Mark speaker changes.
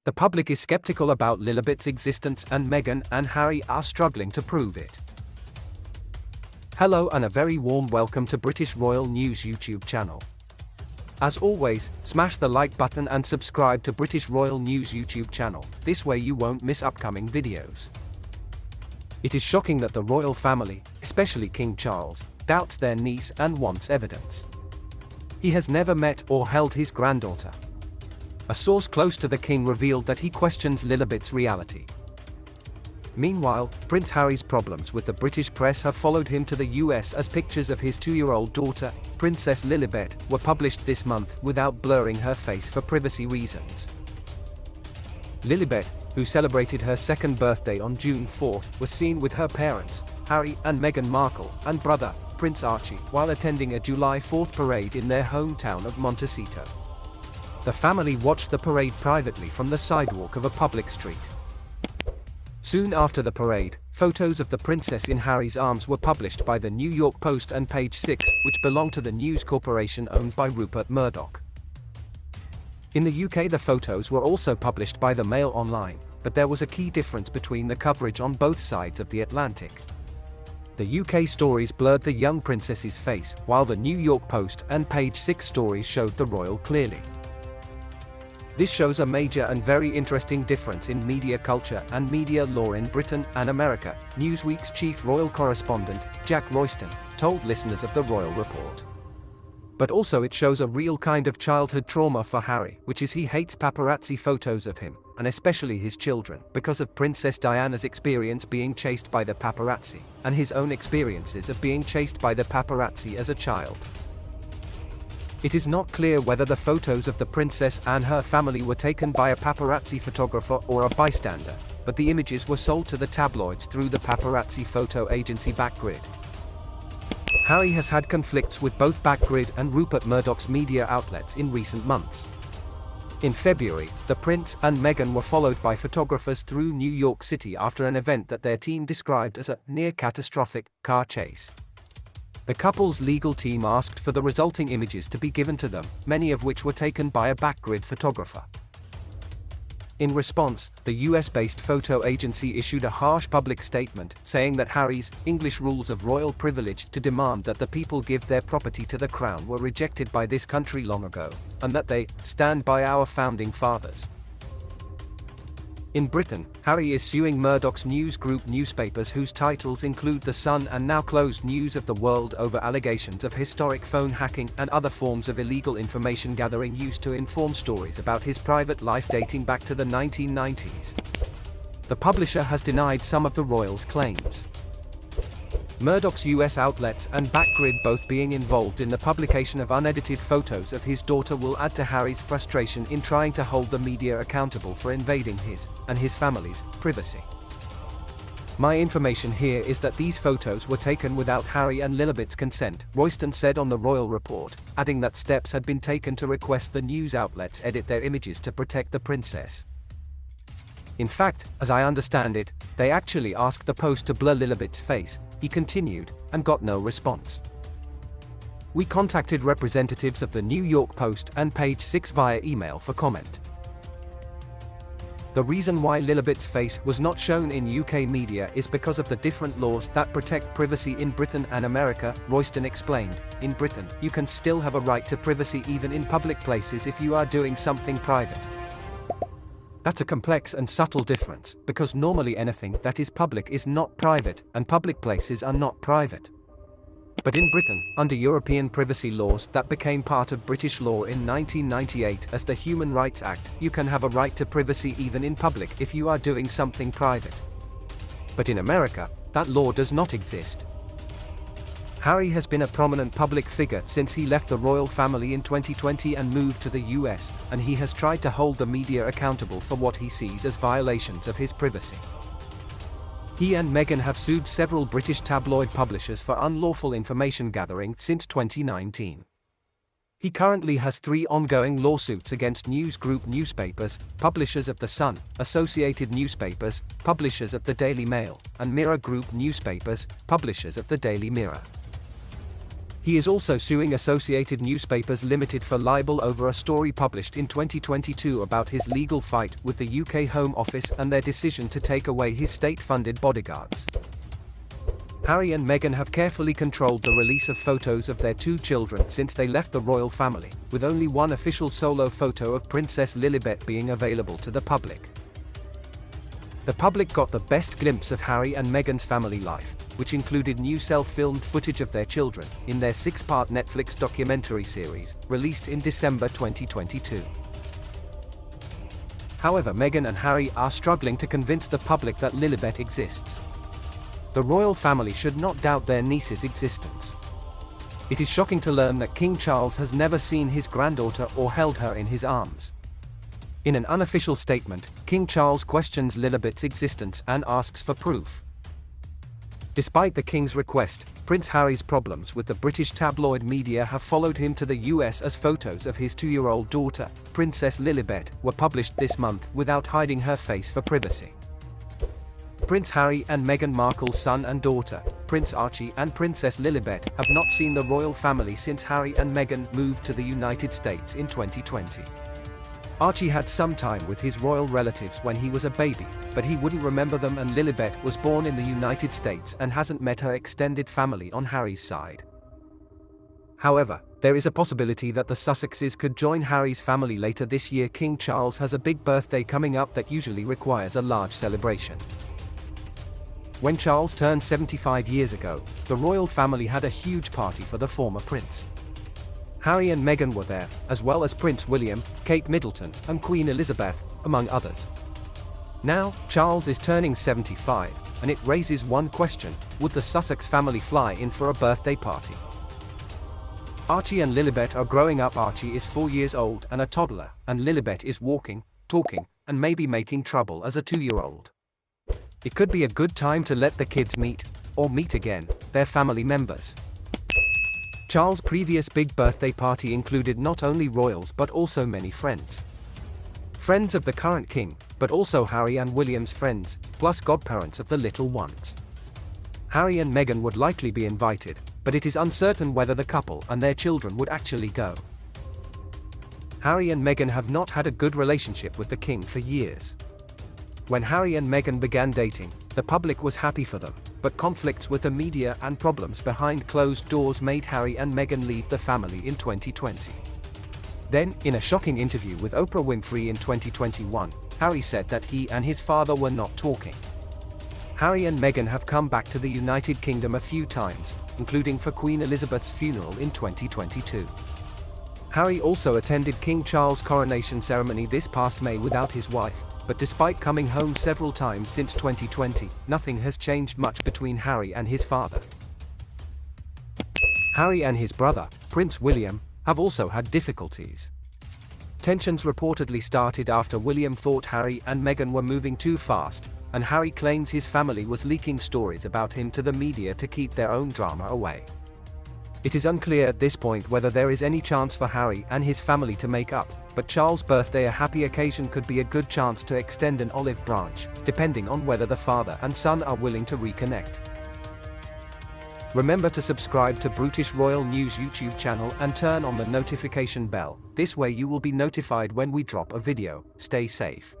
Speaker 1: The public is skeptical about Lilibet's existence and Meghan and Harry are struggling to prove it. Hello and a very warm welcome to British Royal News YouTube channel. As always, smash the like button and subscribe to British Royal News YouTube channel, this way you won't miss upcoming videos. It is shocking that the royal family, especially King Charles, doubts their niece and wants evidence. He has never met or held his granddaughter. A source close to the king revealed that he questions Lilibet's reality. Meanwhile, Prince Harry's problems with the British press have followed him to the US as pictures of his 2-year-old daughter, Princess Lilibet, were published this month without blurring her face for privacy reasons. Lilibet, who celebrated her second birthday on June 4, was seen with her parents, Harry and Meghan Markle, and brother, Prince Archie, while attending a July 4 parade in their hometown of Montecito. The family watched the parade privately from the sidewalk of a public street. Soon after the parade, photos of the princess in Harry's arms were published by the New York Post and Page 6, which belong to the news corporation owned by Rupert Murdoch. In the UK, the photos were also published by the Mail Online, but there was a key difference between the coverage on both sides of the Atlantic. The UK stories blurred the young princess's face, while the New York Post and Page 6 stories showed the royal clearly. This shows a major and very interesting difference in media culture and media law in Britain and America, Newsweek's chief royal correspondent, Jack Royston, told listeners of the Royal Report. But also it shows a real kind of childhood trauma for Harry, which is he hates paparazzi photos of him, and especially his children, because of Princess Diana's experience being chased by the paparazzi, and his own experiences of being chased by the paparazzi as a child. It is not clear whether the photos of the princess and her family were taken by a paparazzi photographer or a bystander, but the images were sold to the tabloids through the paparazzi photo agency Backgrid. Harry has had conflicts with both Backgrid and Rupert Murdoch's media outlets in recent months. In February, the prince and Meghan were followed by photographers through New York City after an event that their team described as a near-catastrophic car chase. The couple's legal team asked for the resulting images to be given to them, many of which were taken by a Backgrid photographer. In response, the US-based photo agency issued a harsh public statement, saying that Harry's English rules of royal privilege to demand that the people give their property to the crown were rejected by this country long ago, and that they stand by our founding fathers. In Britain, Harry is suing Murdoch's News Group newspapers whose titles include The Sun and now closed News of the World over allegations of historic phone hacking and other forms of illegal information gathering used to inform stories about his private life dating back to the 1990s. The publisher has denied some of the royals' claims. Murdoch's US outlets and Backgrid both being involved in the publication of unedited photos of his daughter will add to Harry's frustration in trying to hold the media accountable for invading his and his family's privacy. My information here is that these photos were taken without Harry and Lilibet's consent, Royston said on the Royal Report, adding that steps had been taken to request the news outlets edit their images to protect the princess. In fact, as I understand it, they actually asked the Post to blur Lilibet's face, he continued, and got no response. We contacted representatives of the New York Post and Page 6 via email for comment. The reason why Lilibet's face was not shown in UK media is because of the different laws that protect privacy in Britain and America, Royston explained. In Britain, you can still have a right to privacy even in public places if you are doing something private. That's a complex and subtle difference, because normally anything that is public is not private, and public places are not private. But in Britain, under European privacy laws that became part of British law in 1998 as the Human Rights Act, you can have a right to privacy even in public if you are doing something private. But in America, that law does not exist. Harry has been a prominent public figure since he left the royal family in 2020 and moved to the US, and he has tried to hold the media accountable for what he sees as violations of his privacy. He and Meghan have sued several British tabloid publishers for unlawful information gathering since 2019. He currently has 3 ongoing lawsuits against News Group newspapers, publishers of The Sun, Associated Newspapers, publishers of the Daily Mail, and Mirror Group newspapers, publishers of the Daily Mirror. He is also suing Associated Newspapers Limited for libel over a story published in 2022 about his legal fight with the UK Home Office and their decision to take away his state-funded bodyguards. Harry and Meghan have carefully controlled the release of photos of their two children since they left the royal family, with only one official solo photo of Princess Lilibet being available to the public. The public got the best glimpse of Harry and Meghan's family life, which included new self-filmed footage of their children, in their 6-part Netflix documentary series, released in December 2022. However, Meghan and Harry are struggling to convince the public that Lilibet exists. The royal family should not doubt their niece's existence. It is shocking to learn that King Charles has never seen his granddaughter or held her in his arms. In an unofficial statement, King Charles questions Lilibet's existence and asks for proof. Despite the King's request, Prince Harry's problems with the British tabloid media have followed him to the US as photos of his 2-year-old daughter, Princess Lilibet, were published this month without hiding her face for privacy. Prince Harry and Meghan Markle's son and daughter, Prince Archie and Princess Lilibet, have not seen the royal family since Harry and Meghan moved to the United States in 2020. Archie had some time with his royal relatives when he was a baby, but he wouldn't remember them, and Lilibet was born in the United States and hasn't met her extended family on Harry's side. However, there is a possibility that the Sussexes could join Harry's family later this year. King Charles has a big birthday coming up that usually requires a large celebration. When Charles turned 75 years ago, the royal family had a huge party for the former prince. Harry and Meghan were there, as well as Prince William, Kate Middleton, and Queen Elizabeth, among others. Now, Charles is turning 75, and it raises one question: would the Sussex family fly in for a birthday party? Archie and Lilibet are growing up. Archie is 4 years old and a toddler, and Lilibet is walking, talking, and maybe making trouble as a 2-year-old. It could be a good time to let the kids meet, or meet again, their family members. Charles' previous big birthday party included not only royals but also many friends. Friends of the current king, but also Harry and William's friends, plus godparents of the little ones. Harry and Meghan would likely be invited, but it is uncertain whether the couple and their children would actually go. Harry and Meghan have not had a good relationship with the king for years. When Harry and Meghan began dating, the public was happy for them, but conflicts with the media and problems behind closed doors made Harry and Meghan leave the family in 2020. Then, in a shocking interview with Oprah Winfrey in 2021, Harry said that he and his father were not talking. Harry and Meghan have come back to the United Kingdom a few times, including for Queen Elizabeth's funeral in 2022. Harry also attended King Charles' coronation ceremony this past May without his wife, but despite coming home several times since 2020, nothing has changed much between Harry and his father. Harry and his brother, Prince William, have also had difficulties. Tensions reportedly started after William thought Harry and Meghan were moving too fast, and Harry claims his family was leaking stories about him to the media to keep their own drama away. It is unclear at this point whether there is any chance for Harry and his family to make up, but Charles' birthday, a happy occasion, could be a good chance to extend an olive branch, depending on whether the father and son are willing to reconnect. Remember to subscribe to British Royal News YouTube channel and turn on the notification bell. This way you will be notified when we drop a video. Stay safe.